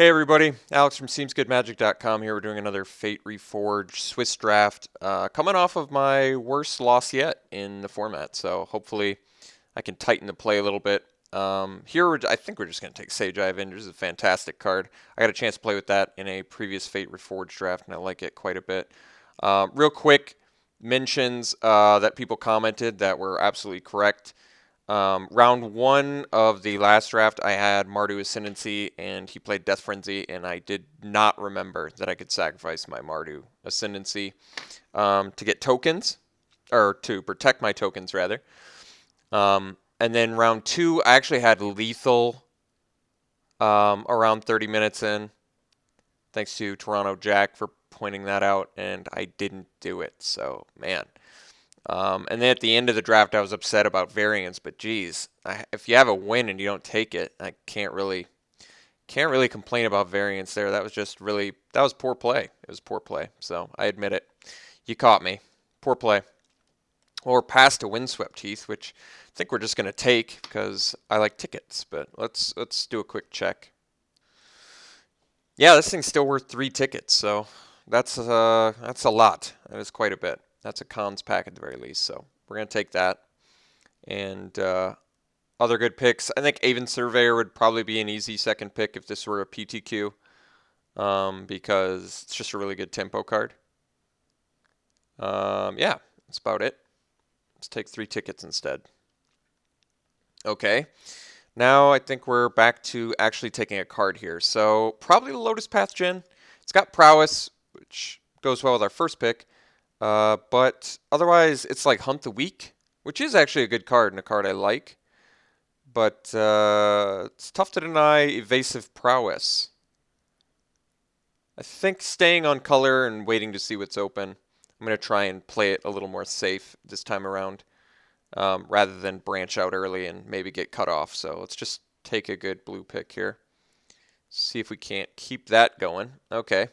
Hey everybody, Alex from SeemsGoodMagic.com here. We're doing another Fate Reforged Swiss draft, coming off of my worst loss yet in the format. So hopefully I can tighten the play a little bit. I think we're just going to take Sage Eye Avengers. It's a fantastic card. I got a chance to play with that in a previous Fate Reforged draft, and I like it quite a bit. Real quick mentions that people commented that were absolutely correct. Round one of the last draft, I had Mardu Ascendancy, and he played Death Frenzy, and I did not remember that I could sacrifice my Mardu Ascendancy to get tokens, or to protect my tokens, rather. And then round two, I actually had Lethal around 30 minutes in. Thanks to Toronto Jack for pointing that out, and I didn't do it, so man. And then at the end of the draft, I was upset about variance, but geez, if you have a win and you don't take it, I can't really complain about variance there. That was poor play. It was poor play, so I admit it. You caught me. Poor play. Or pass to Windswept Heath, which I think we're just going to take because I like tickets, but let's do a quick check. Yeah, this thing's still worth 3 tickets, so that's a lot. That is quite a bit. That's a cons pack at the very least, so we're going to take that. And other good picks, I think Avon Surveyor would probably be an easy second pick if this were a PTQ, because it's just a really good tempo card. Yeah, that's about it. Let's take 3 tickets instead. Okay, now I think we're back to actually taking a card here. So probably the Lotus Path Gen. It's got Prowess, which goes well with our first pick. But otherwise, it's like Hunt the Weak, which is actually a good card and a card I like. But it's tough to deny Evasive Prowess. I think staying on color and waiting to see what's open, I'm going to try and play it a little more safe this time around, rather than branch out early and maybe get cut off. So let's just take a good blue pick here. See if we can't keep that going. Okay.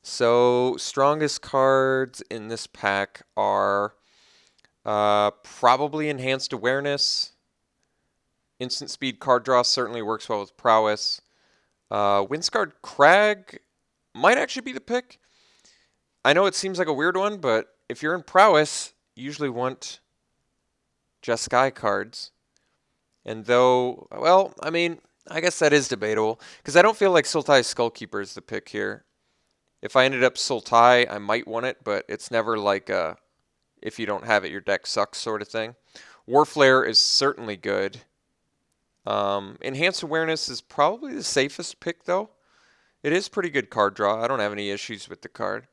So strongest cards in this pack are probably Enhanced Awareness. Instant Speed card draw certainly works well with Prowess. Windscarred Crag might actually be the pick. I know it seems like a weird one, but if you're in Prowess, you usually want Jeskai cards. And though, well, I mean, I guess that is debatable, because I don't feel like Sultai Skullkeeper is the pick here. If I ended up Sultai, I might want it, but it's never like a if you don't have it, your deck sucks sort of thing. Warflare is certainly good. Enhanced Awareness is probably the safest pick, though. It is pretty good card draw. I don't have any issues with the card.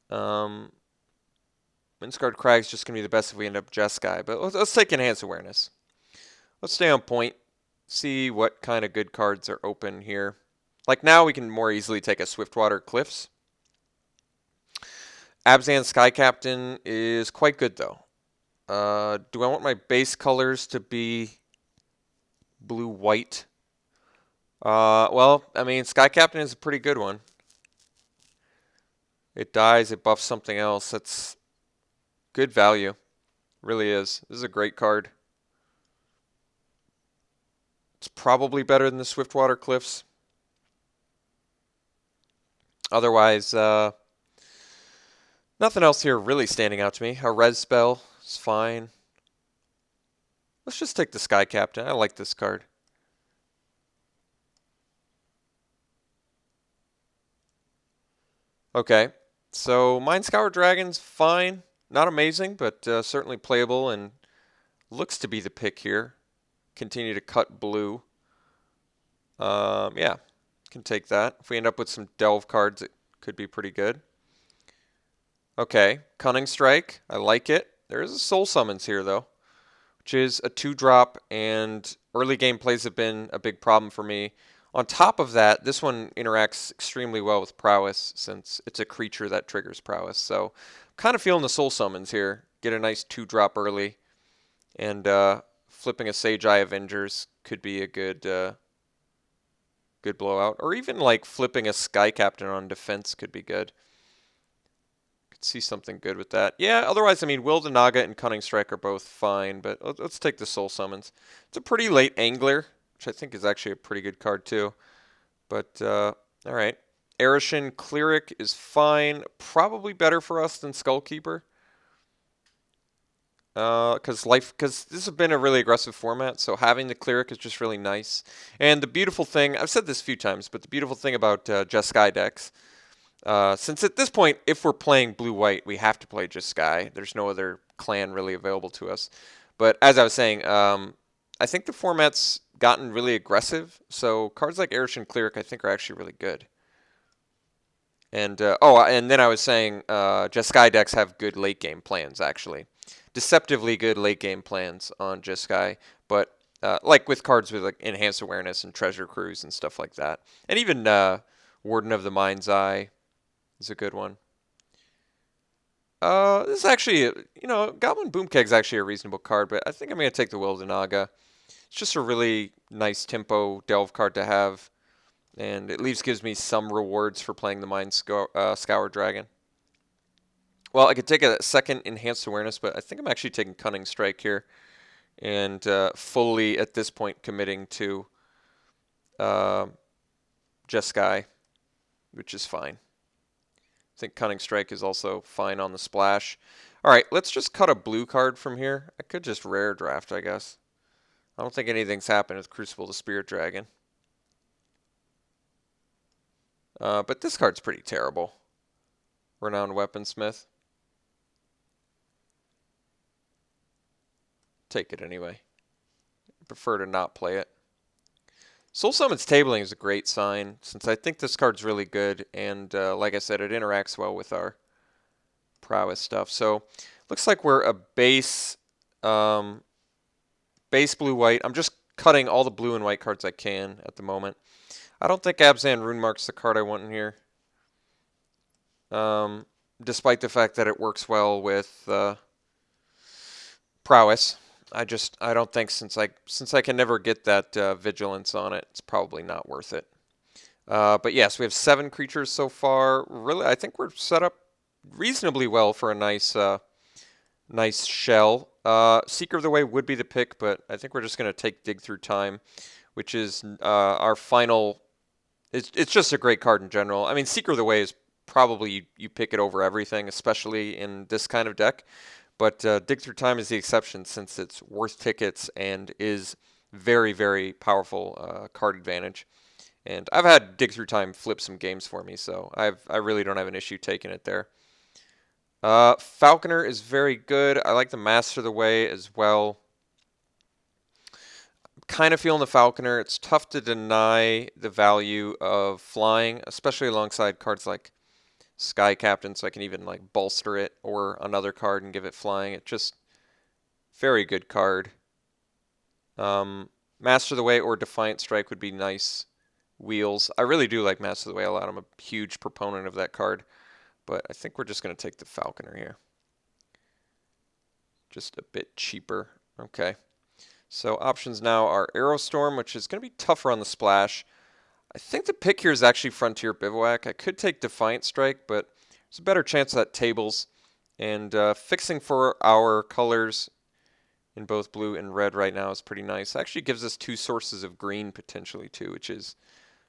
Windscarred Crag is just going to be the best if we end up Jeskai, but let's take Enhanced Awareness. Let's stay on point, see what kind of good cards are open here. Like now, we can more easily take a Swiftwater Cliffs. Abzan Sky Captain is quite good, though. Do I want my base colors to be blue-white? Well, I mean, Sky Captain is a pretty good one. It dies, it buffs something else. That's good value. Really is. This is a great card. It's probably better than the Swiftwater Cliffs. Otherwise, nothing else here really standing out to me. A res spell is fine. Let's just take the Sky Captain. I like this card. Okay, so Mind Scour Dragon's fine. Not amazing, but certainly playable and looks to be the pick here. Continue to cut blue. Yeah, can take that. If we end up with some Delve cards, it could be pretty good. Okay, Cunning Strike. I like it. There is a Soul Summons here, though, which is a 2-drop, and early game plays have been a big problem for me. On top of that, this one interacts extremely well with Prowess, since it's a creature that triggers Prowess. So, kind of feeling the Soul Summons here. Get a nice 2-drop early, and flipping a Sage Eye Avengers could be a good blowout. Or even like flipping a Sky Captain on defense could be good. Could see something good with that. Yeah, otherwise, I mean, Will the Naga and Cunning Strike are both fine, but let's take the Soul Summons. It's a pretty late Angler, which I think is actually a pretty good card too. But, all right. Arishin Cleric is fine. Probably better for us than Skullkeeper. Because this has been a really aggressive format, so having the Cleric is just really nice. And the beautiful thing, I've said this a few times, but the beautiful thing about Jeskai decks, since at this point, if we're playing blue-white, we have to play Jeskai. There's no other clan really available to us. But as I was saying, I think the format's gotten really aggressive, so cards like Arishin Cleric I think are actually really good. And and then I was saying, Jeskai decks have good late game plans actually, deceptively good late game plans on Jeskai. But like with cards with like enhanced awareness and treasure cruise and stuff like that, and even Warden of the Mind's Eye is a good one. This is actually, Goblin Boomkeg is actually a reasonable card, but I think I'm gonna take the Will of the Naga. It's just a really nice tempo delve card to have. And it gives me some rewards for playing the Mind Scour Dragon. Well, I could take a second Enhanced Awareness, but I think I'm actually taking Cunning Strike here. And fully, at this point, committing to Jeskai, which is fine. I think Cunning Strike is also fine on the splash. Alright, let's just cut a blue card from here. I could just rare draft, I guess. I don't think anything's happened with Crucible the Spirit Dragon. But this card's pretty terrible. Renowned Weaponsmith. Take it anyway. I prefer to not play it. Soul Summon's Tabling is a great sign, since I think this card's really good, and like I said, it interacts well with our prowess stuff. So, looks like we're a base blue-white. I'm just cutting all the blue and white cards I can at the moment. I don't think Abzan Runemark's the card I want in here. Despite the fact that it works well with prowess. I don't think since I can never get that vigilance on it, it's probably not worth it. But yes, we have 7 creatures so far. Really, I think we're set up reasonably well for a nice shell. Seeker of the Way would be the pick, but I think we're just going to take Dig Through Time, which is our final. It's just a great card in general. I mean, Seeker of the Way is probably you pick it over everything, especially in this kind of deck. But Dig Through Time is the exception since it's worth tickets and is very, very powerful card advantage. And I've had Dig Through Time flip some games for me, so I really don't have an issue taking it there. Falconer is very good. I like the Master of the Way as well. I'm kind of feeling the Falconer. It's tough to deny the value of flying, especially alongside cards like Sky Captain, so I can even like bolster it or another card and give it flying. It just very good card. Master of the Way or Defiant Strike would be nice wheels. I really do like Master of the Way a lot. I'm a huge proponent of that card, but I think we're just going to take the Falconer here. Just a bit cheaper. Okay. So options now are Aerostorm, which is going to be tougher on the splash. I think the pick here is actually Frontier Bivouac. I could take Defiant Strike, but there's a better chance that tables. And fixing for our colors in both blue and red right now is pretty nice. It actually gives us 2 sources of green potentially too, which is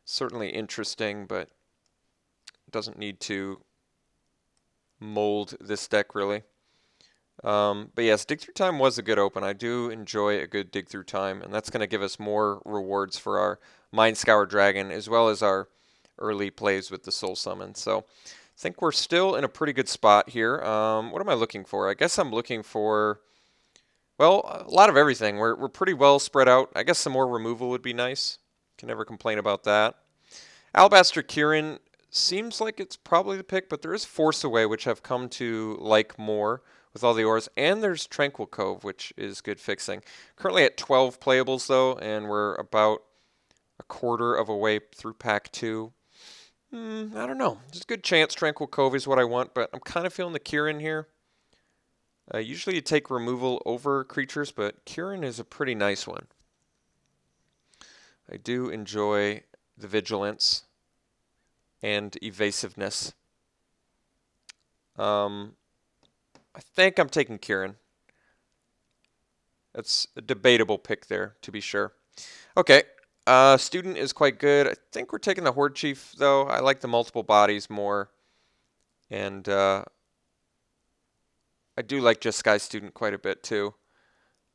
certainly interesting, but doesn't need to mold this deck really. But yes, Dig Through Time was a good open. I do enjoy a good Dig Through Time, and that's going to give us more rewards for our Mind Scour Dragon, as well as our early plays with the Soul Summon. So I think we're still in a pretty good spot here. What am I looking for? I guess I'm looking for, well, a lot of everything. We're pretty well spread out. I guess some more removal would be nice. Can never complain about that. Alabaster Kirin seems like it's probably the pick, but there is Force Away, which I've come to like more with all the auras, and there's Tranquil Cove, which is good fixing. Currently at 12 playables, though, and we're about a quarter of a way through pack 2. I don't know. There's a good chance Tranquil Cove is what I want, but I'm kind of feeling the Kirin here. Usually you take removal over creatures, but Kirin is a pretty nice one. I do enjoy the vigilance and evasiveness. I think I'm taking Kirin. That's a debatable pick there, to be sure. Okay, Student is quite good. I think we're taking the Horde Chief, though. I like the multiple bodies more. And I do like Just Sky Student quite a bit, too.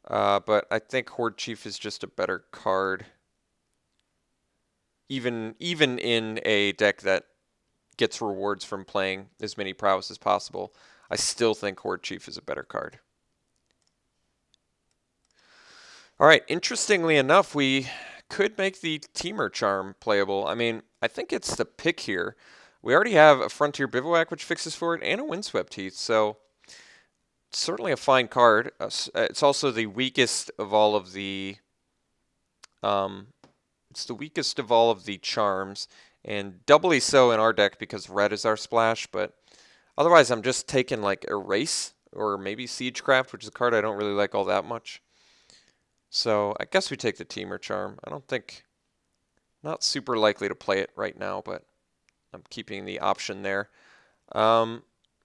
But I think Horde Chief is just a better card. Even in a deck that gets rewards from playing as many prowess as possible, I still think Horde Chief is a better card. All right, interestingly enough, we could make the Teamer Charm playable. I mean, I think it's the pick here. We already have a Frontier Bivouac, which fixes for it, and a Windswept Heath, so certainly a fine card. It's also the weakest of all of the charms, and doubly so in our deck because red is our splash, but otherwise I'm just taking like Erase or maybe Siegecraft, which is a card I don't really like all that much. So I guess we take the Teamer Charm. Not super likely to play it right now, but I'm keeping the option there. All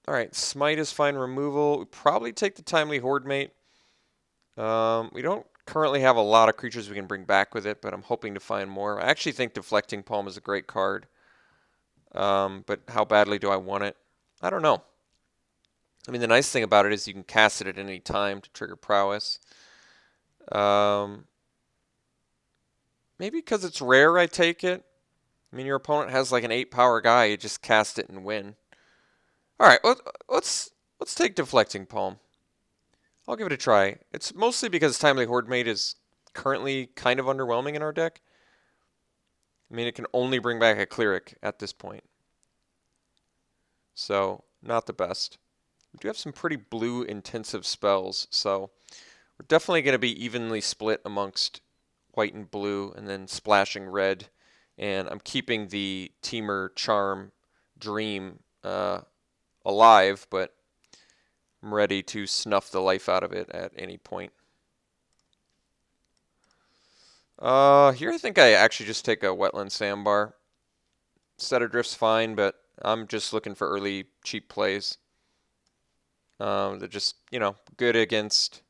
right, Smite is fine removal. We probably take the Timely Horde Mate. We don't currently have a lot of creatures we can bring back with it, but I'm hoping to find more. I actually think Deflecting Palm is a great card, but how badly do I want it? I don't know. I mean, the nice thing about it is you can cast it at any time to trigger prowess. Maybe because it's rare, I take it. I mean, your opponent has like an 8 power guy, you just cast it and win. All right, let's take Deflecting Palm. I'll give it a try. It's mostly because Timely Horde Mate is currently kind of underwhelming in our deck. I mean, it can only bring back a Cleric at this point. So, not the best. We do have some pretty blue intensive spells, so we're definitely going to be evenly split amongst white and blue, and then splashing red. And I'm keeping the Teamer Charm Dream alive, but I'm ready to snuff the life out of it at any point. Here I think I actually just take a Wetland Sandbar. Set Adrift's fine, but I'm just looking for early cheap plays. They're just, good against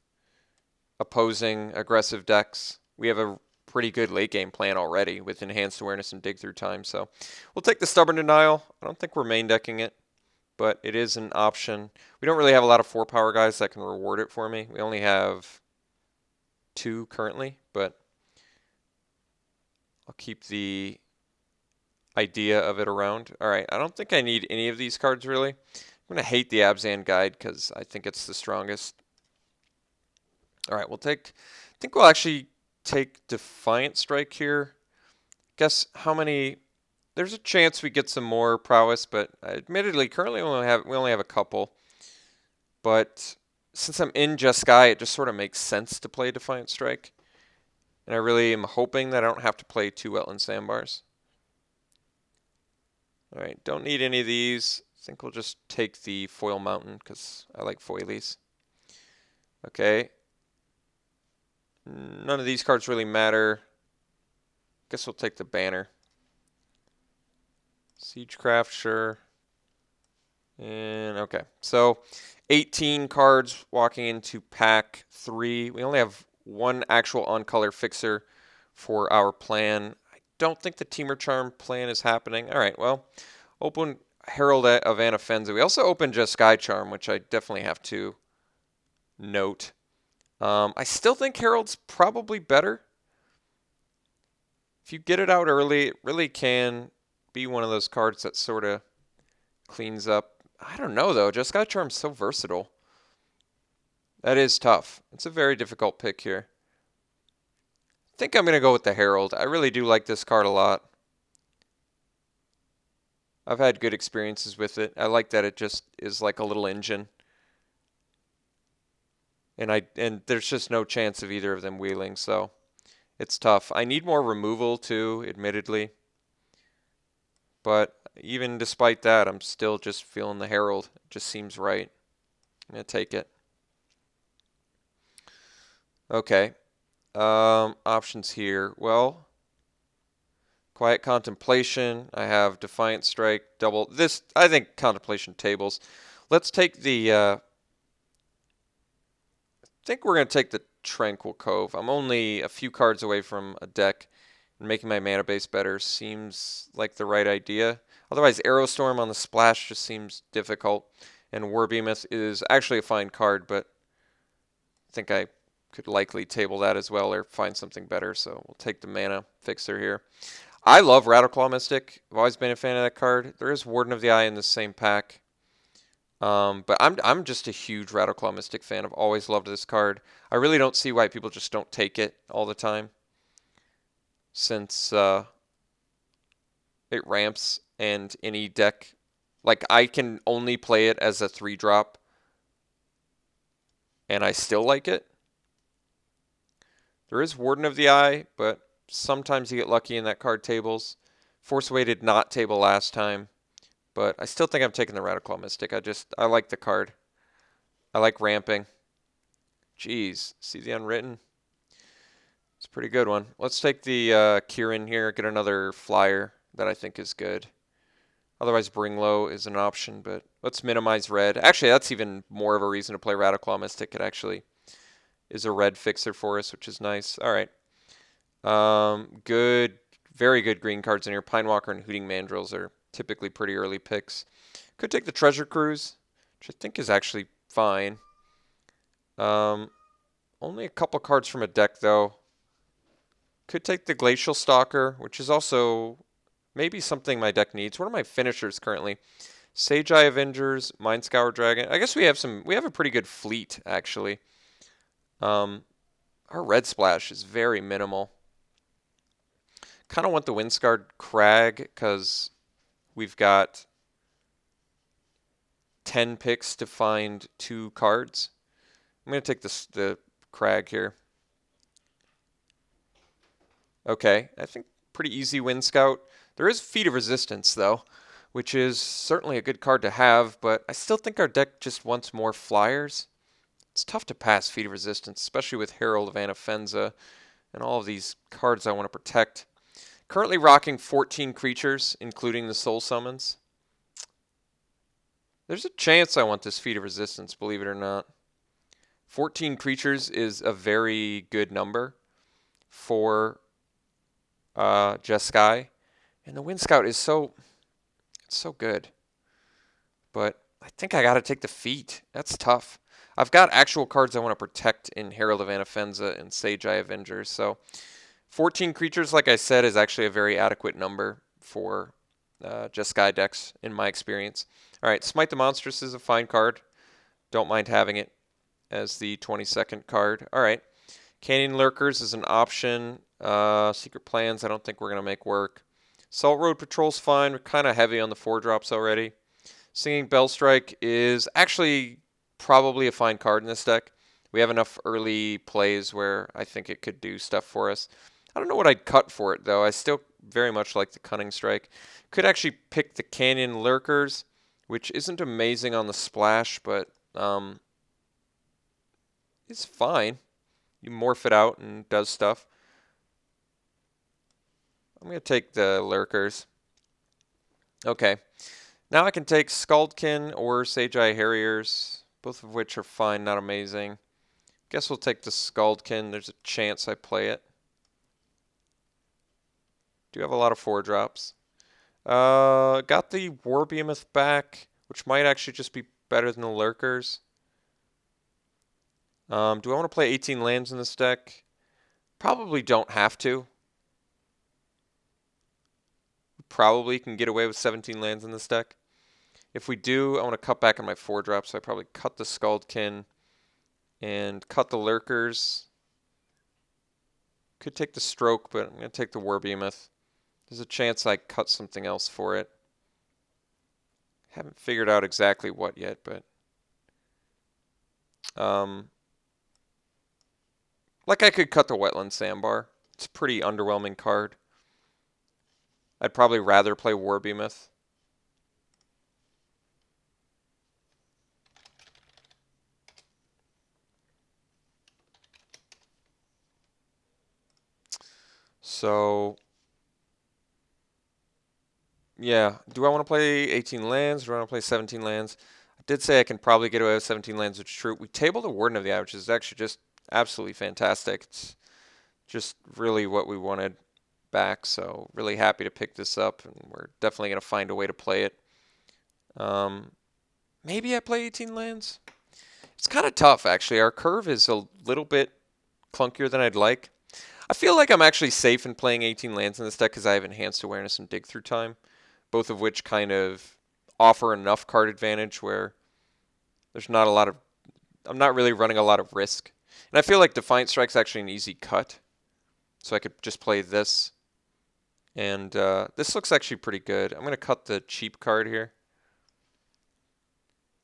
opposing aggressive decks. We have a pretty good late game plan already with Enhanced Awareness and Dig Through Time, so we'll take the Stubborn Denial. I don't think we're main decking it, but it is an option. We don't really have a lot of 4 power guys that can reward it for me. We only have 2 currently, but I'll keep the idea of it around. All right, I don't think I need any of these cards really. I'm going to hate the Abzan Guide because I think it's the strongest. All right, I think we'll actually take Defiant Strike here. Guess how many... There's a chance we get some more prowess, but admittedly, currently we only have a couple. But since I'm in Just Sky, it just sort of makes sense to play Defiant Strike. And I really am hoping that I don't have to play 2 Wetland Sandbars. All right, don't need any of these. I think we'll just take the Foil Mountain because I like foilies. Okay. None of these cards really matter. Guess we'll take the Banner. Siegecraft, sure. And okay, so 18 cards walking into pack 3. We only have 1 actual on-color fixer for our plan. I don't think the Teamer Charm plan is happening. All right, well, open Herald of Anafenza. We also opened Just Sky Charm, which I definitely have to note. I still think Herald's probably better. If you get it out early, it really can be one of those cards that sort of cleans up. I don't know, though. Just Sky Charm's so versatile. That is tough. It's a very difficult pick here. I think I'm going to go with the Herald. I really do like this card a lot. I've had good experiences with it. I like that it just is like a little engine. And there's just no chance of either of them wheeling, so it's tough. I need more removal too, admittedly. But even despite that, I'm still just feeling the Herald. It just seems right. I'm going to take it. Okay. Options here. Well, Quiet Contemplation. I have Defiant Strike, double. This, I think Contemplation tables. Let's take the... I think we're going to take the Tranquil Cove. I'm only a few cards away from a deck and making my mana base better seems like the right idea. Otherwise, Aerostorm on the splash just seems difficult. And Warbeamoth is actually a fine card, but I think I could likely table that as well or find something better. So we'll take the mana fixer here. I love Rattleclaw Mystic. I've always been a fan of that card. There is Warden of the Eye in the same pack. But I'm just a huge Rattleclaw Mystic fan. I've always loved this card. I really don't see why people just don't take it all the time, since it ramps and any deck, like I can only play it as a 3-drop and I still like it. There is Warden of the Eye, but sometimes you get lucky in that card tables. Force Away did not table last time, but I still think I'm taking the Rattleclaw Mystic. I like the card. I like ramping. Jeez, see the Unwritten? It's a pretty good one. Let's take the Kieran here, get another flyer that I think is good. Otherwise, Bringlow is an option, but let's minimize red. Actually, that's even more of a reason to play Rattleclaw Mystic. It actually is a red fixer for us, which is nice. All right. Good, very good green cards in here. Pinewalker and Hooting Mandrills are typically pretty early picks. Could take the Treasure Cruise, which I think is actually fine. Only a couple cards from a deck, though. Could take the Glacial Stalker, which is also maybe something my deck needs. What are my finishers currently? Sage Eye Avengers, Mind Scour Dragon. I guess we have a pretty good fleet, actually. Our red splash is very minimal. Kind of want the Windscarred Crag because we've got 10 picks to find 2 cards. I'm going to take the Crag here. Okay, I think pretty easy Wind Scout. There is Feat of Resistance, though, which is certainly a good card to have, but I still think our deck just wants more flyers. It's tough to pass Feat of Resistance, especially with Herald of Anafenza and all of these cards I want to protect. Currently rocking 14 creatures, including the Soul Summons. There's a chance I want this Feat of Resistance, believe it or not. 14 creatures is a very good number for Jeskai. And the Wind Scout is so good. But I think I got to take the Feat. That's tough. I've got actual cards I want to protect in Herald of Anafenza and Sage Eye Avengers. So 14 creatures, like I said, is actually a very adequate number for Jeskai decks, in my experience. All right, Smite the Monstrous is a fine card. Don't mind having it as the 22nd card. All right, Canyon Lurkers is an option. Secret Plans, I don't think we're going to make work. Salt Road Patrol's fine. We're kind of heavy on the 4-drops already. Singing Bellstrike is actually probably a fine card in this deck. We have enough early plays where I think it could do stuff for us. I don't know what I'd cut for it, though. I still very much like the Cunning Strike. Could actually pick the Canyon Lurkers, which isn't amazing on the splash, but it's fine. You morph it out and does stuff. I'm going to take the Lurkers. Okay. Now I can take Scaldkin or Sage Eye Harriers, both of which are fine, not amazing. Guess we'll take the Scaldkin. There's a chance I play it. Do have a lot of 4-drops. Got the Warbeamoth back, which might actually just be better than the Lurkers. Do I want to play 18 lands in this deck? Probably don't have to. Probably can get away with 17 lands in this deck. If we do, I want to cut back on my 4-drops, so I probably cut the Scaldkin and cut the Lurkers. Could take the Stroke, but I'm going to take the Warbeamoth. There's a chance I cut something else for it. Haven't figured out exactly what yet, but like I could cut the Wetland Sandbar. It's a pretty underwhelming card. I'd probably rather play Warbeamoth. So, yeah. Do I want to play 18 lands? Do I want to play 17 lands? I did say I can probably get away with 17 lands, which is true. We tabled a Warden of the Eye, which is actually just absolutely fantastic. It's just really what we wanted. back, so really happy to pick this up, and we're definitely going to find a way to play it. Maybe I play 18 lands? It's kind of tough, actually. Our curve is a little bit clunkier than I'd like. I feel like I'm actually safe in playing 18 lands in this deck because I have Enhanced Awareness and Dig Through Time, both of which kind of offer enough card advantage where there's not a lot of... I'm not really running a lot of risk. And I feel like Defiant Strike's actually an easy cut, so I could just play this. And this looks actually pretty good. I'm going to cut the cheap card here.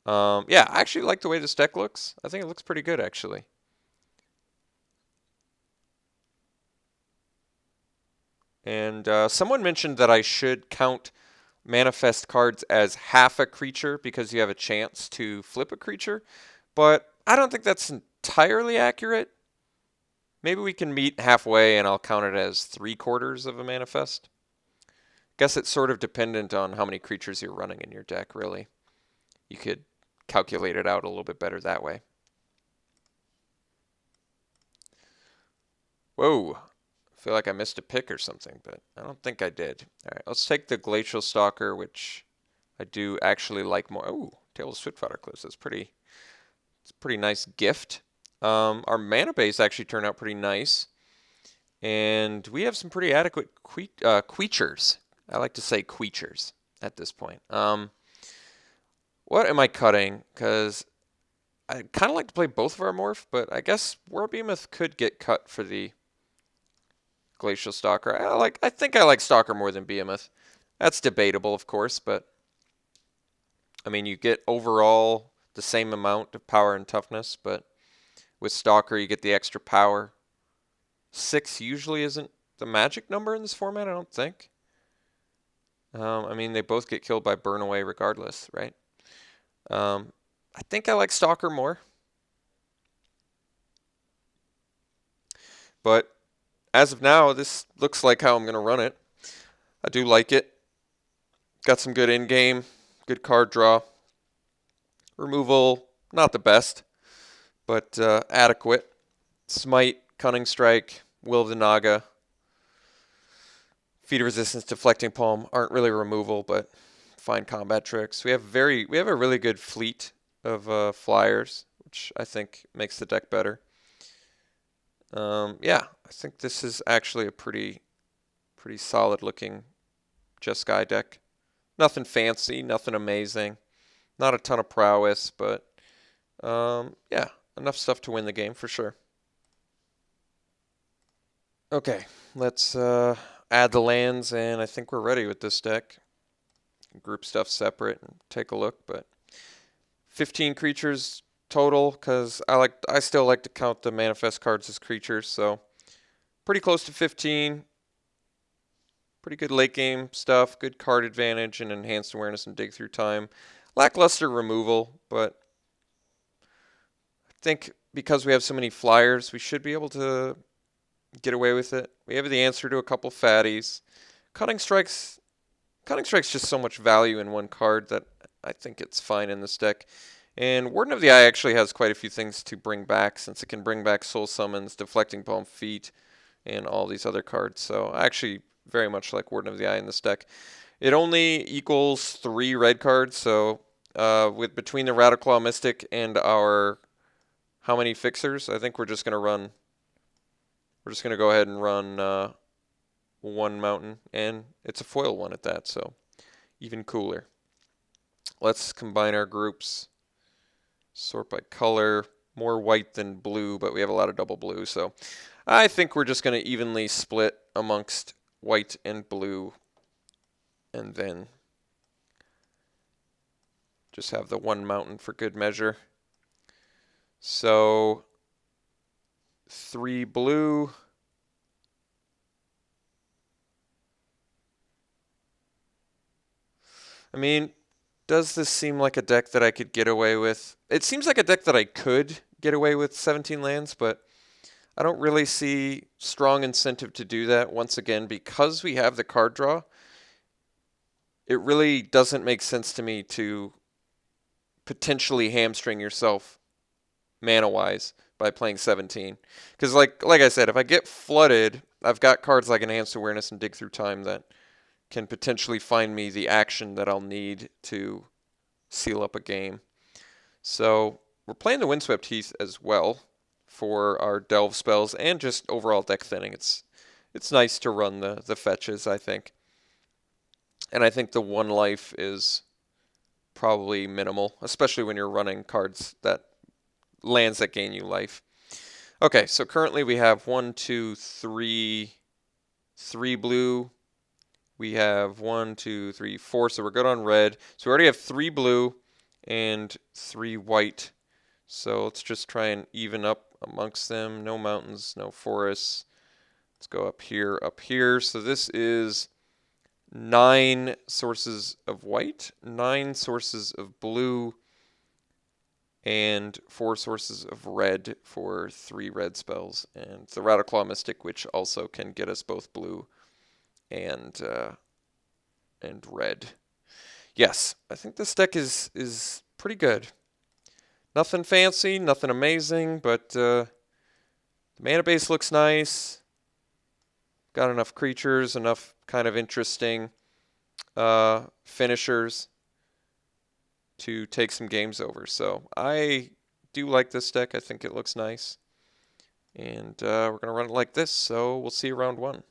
Yeah, I actually like the way this deck looks. I think it looks pretty good, actually. And someone mentioned that I should count manifest cards as half a creature because you have a chance to flip a creature. But I don't think that's entirely accurate. Maybe we can meet halfway and I'll count it as 3/4 of a manifest. Guess it's sort of dependent on how many creatures you're running in your deck, really. You could calculate it out a little bit better that way. Whoa. I feel like I missed a pick or something, but I don't think I did. All right, let's take the Glacial Stalker, which I do actually like more. Ooh, Tale of Swiftwater Cliffs. It's a pretty nice gift. Our mana base actually turned out pretty nice. And we have some pretty adequate creatures. I like to say creatures at this point. What am I cutting? Because I kind of like to play both of our morph, but I guess War Behemoth could get cut for the Glacial Stalker. I think I like Stalker more than Behemoth. That's debatable, of course, but I mean, you get overall the same amount of power and toughness, but with Stalker you get the extra power. 6 usually isn't the magic number in this format, I don't think. I mean, they both get killed by Burn Away regardless, right? I think I like Stalker more. But as of now, this looks like how I'm going to run it. I do like it. Got some good in-game, good card draw. Removal, not the best, but adequate. Smite, Cunning Strike, Will of the Naga, Feat of Resistance, Deflecting Palm aren't really removal, but fine combat tricks. We have a really good fleet of flyers, which I think makes the deck better. Yeah, I think this is actually a pretty solid looking Jeskai deck. Nothing fancy, nothing amazing, not a ton of prowess, but yeah, enough stuff to win the game for sure. Okay, let's add the lands, and I think we're ready with this deck. Group stuff separate and take a look, but 15 creatures total because I still like to count the manifest cards as creatures, so pretty close to 15. Pretty good late game stuff, good card advantage and enhanced awareness and dig through time. Lackluster removal, but I think because we have so many flyers, we should be able to get away with it. We have the answer to a couple fatties. Cunning Strike's just so much value in one card that I think it's fine in this deck. And Warden of the Eye actually has quite a few things to bring back, since it can bring back Soul Summons, Deflecting Palm, Feet, and all these other cards. So I actually very much like Warden of the Eye in this deck. It only equals 3 red cards, so with between the Radiclaw Mystic and our how many fixers, I think we're just gonna go ahead and run 1 mountain, and it's a foil one at that, so even cooler. Let's combine our groups. Sort by color, more white than blue, but we have a lot of double blue, so I think we're just going to evenly split amongst white and blue, and then just have the 1 mountain for good measure. So 3 blue, I mean, does this seem like a deck that I could get away with? It seems like a deck that I could get away with 17 lands, but I don't really see strong incentive to do that. Once again, because we have the card draw, it really doesn't make sense to me to potentially hamstring yourself mana-wise by playing 17. Because like I said, if I get flooded, I've got cards like Enhanced Awareness and Dig Through Time that can potentially find me the action that I'll need to seal up a game. So we're playing the Windswept Heath as well for our delve spells and just overall deck thinning. It's nice to run the fetches, I think. And I think the 1 life is probably minimal, especially when you're running cards that lands that gain you life. Okay, so currently we have 1, 2, 3 blue. We have 1, 2, 3, 4, so we're good on red. So we already have 3 blue and 3 white. So let's just try and even up amongst them. No mountains, no forests. Let's go up here, up here. So this is 9 sources of white, 9 sources of blue, and 4 sources of red for 3 red spells. And the Rattleclaw Mystic, which also can get us both blue and red. Yes, I think this deck is pretty good. Nothing fancy, nothing amazing, but the mana base looks nice. Got enough creatures, enough kind of interesting finishers to take some games over. So I do like this deck. I think it looks nice. And we're going to run it like this, so we'll see you round 1.